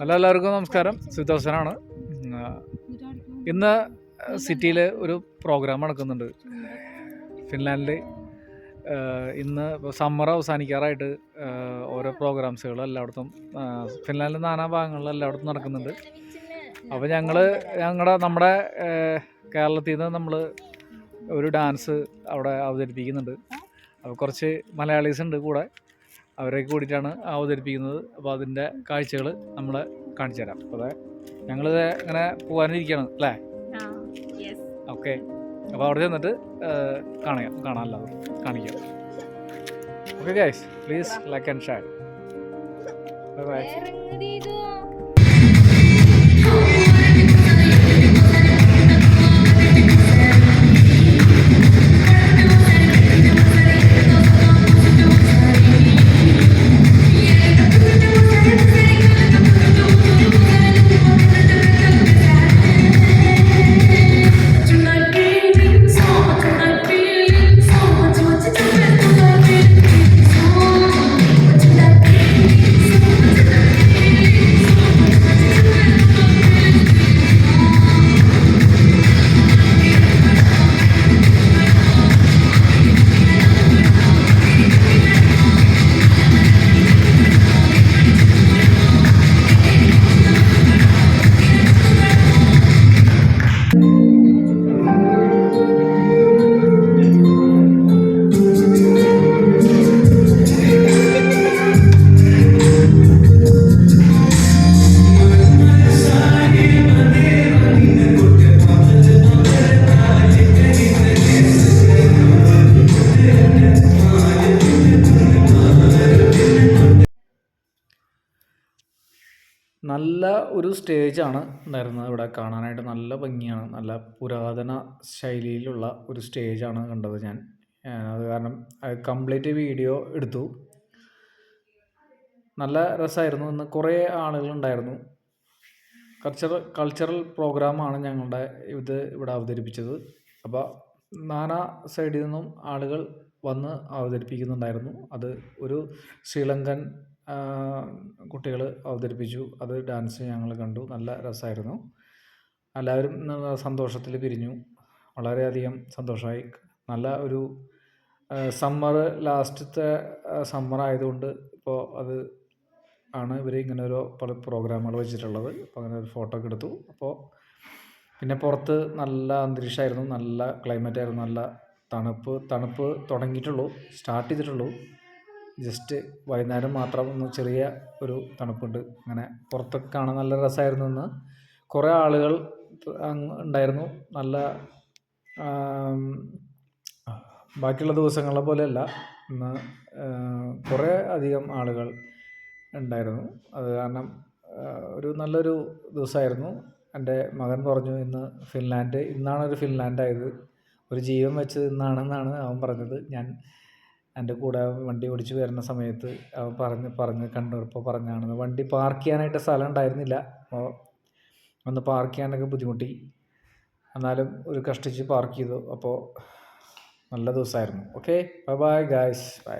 എല്ലാവർക്കും നമസ്കാരം. സുതോഷനാണ്. ഇന്ന് സിറ്റിയിൽ ഒരു പ്രോഗ്രാം നടക്കുന്നുണ്ട് ഫിൻലാൻഡിൽ. ഇന്ന് സമ്മർ അവസാനിക്കാറായിട്ട് ഓരോ പ്രോഗ്രാംസുകൾ എല്ലായിടത്തും ഫിൻലാൻഡിൽ നാനാ ഭാഗങ്ങളിൽ എല്ലായിടത്തും നടക്കുന്നുണ്ട്. അപ്പോൾ നമ്മുടെ കേരളത്തിൽ നിന്ന് നമ്മൾ ഒരു ഡാൻസ് അവിടെ അവതരിപ്പിക്കുന്നുണ്ട്. അപ്പോൾ കുറച്ച് മലയാളീസ് ഉണ്ട് കൂടെ, അവരൊക്കെ കൂടിയിട്ടാണ് അവതരിപ്പിക്കുന്നത്. അപ്പോൾ അതിൻ്റെ കാഴ്ചകൾ നമ്മൾ കാണിച്ചു തരാം. അപ്പോൾ ഞങ്ങളിത് ഇങ്ങനെ പോകാനിരിക്കുകയാണ് അല്ലേ? ഓക്കെ. അപ്പോൾ അവിടെ ചെന്നിട്ട് കാണാം, എല്ലാവരും കാണിക്കാം. Okay guys, please like and share. Bye bye. നല്ല ഒരു സ്റ്റേജാണ് ഉണ്ടായിരുന്നത് ഇവിടെ കാണാനായിട്ട്. നല്ല ഭംഗിയാണ്, നല്ല പുരാതന ശൈലിയിലുള്ള ഒരു സ്റ്റേജാണ് കണ്ടത് ഞാൻ. അത് കാരണം കംപ്ലീറ്റ് വീഡിയോ എടുത്തു. നല്ല രസമായിരുന്നു. ഇന്ന് കുറേ ആളുകളുണ്ടായിരുന്നു. കൾച്ചറൽ പ്രോഗ്രാമാണ് ഞങ്ങളുടെ ഇവിടെ അവതരിപ്പിച്ചത്. അപ്പോൾ നാനാ സൈഡിൽ നിന്നും ആളുകൾ വന്ന് അവതരിപ്പിക്കുന്നുണ്ടായിരുന്നു. അത് ഒരു ശ്രീലങ്കൻ കുട്ടികൾ അവതരിപ്പിച്ചു. അത് ഡാൻസ് ഞങ്ങൾ കണ്ടു. നല്ല രസമായിരുന്നു. എല്ലാവരും സന്തോഷത്തിൽ പിരിഞ്ഞു. വളരെയധികം സന്തോഷമായി. നല്ല ഒരു സമ്മർ, ലാസ്റ്റത്തെ സമ്മർ ആയതുകൊണ്ട് ഇപ്പോൾ അത് ആണ് ഇവർ ഇങ്ങനെ ഒരു പല പ്രോഗ്രാമുകൾ വെച്ചിട്ടുള്ളത്. അപ്പോൾ അങ്ങനെ ഒരു ഫോട്ടോ ഒക്കെ എടുത്തു. അപ്പോൾ പിന്നെ പുറത്ത് നല്ല അന്തരീക്ഷമായിരുന്നു, നല്ല ക്ലൈമറ്റ് ആയിരുന്നു. നല്ല തണുപ്പ് തുടങ്ങിയിട്ടുള്ളൂ, സ്റ്റാർട്ട് ചെയ്തിട്ടുള്ളൂ. ജസ്റ്റ് വൈകുന്നേരം മാത്രം ഒന്ന് ചെറിയ ഒരു തണുപ്പുണ്ട്. അങ്ങനെ പുറത്തൊക്കെ കാണാൻ നല്ല രസമായിരുന്നു. ഇന്ന് കുറേ ആളുകൾ ഉണ്ടായിരുന്നു. നല്ല ബാക്കിയുള്ള ദിവസങ്ങളെ പോലെയല്ല, ഇന്ന് കുറേ അധികം ആളുകൾ ഉണ്ടായിരുന്നു. അത് കാരണം ഒരു നല്ലൊരു ദിവസമായിരുന്നു. എൻ്റെ മകൻ പറഞ്ഞു ഇന്നാണ് ഒരു ഫിൻലാൻഡ് ആയത്, ഒരു ജീവൻ വെച്ചത് ഇന്നാണെന്നാണ് അവൻ പറഞ്ഞത്. എൻ്റെ കൂടെ വണ്ടി ഓടിച്ച് വരുന്ന സമയത്ത് അവൻ പറഞ്ഞ് കണ്ടപ്പോൾ പറഞ്ഞാണ്. വണ്ടി പാർക്ക് ചെയ്യാനായിട്ട് സ്ഥലം ഉണ്ടായിരുന്നില്ല. അപ്പോൾ ഒന്ന് പാർക്ക് ചെയ്യാനൊക്കെ ബുദ്ധിമുട്ടി. എന്നാലും ഒരു കഷ്ടിച്ച് പാർക്ക് ചെയ്തു. അപ്പോൾ നല്ല ദിവസമായിരുന്നു. Okay, bye bye guys, by.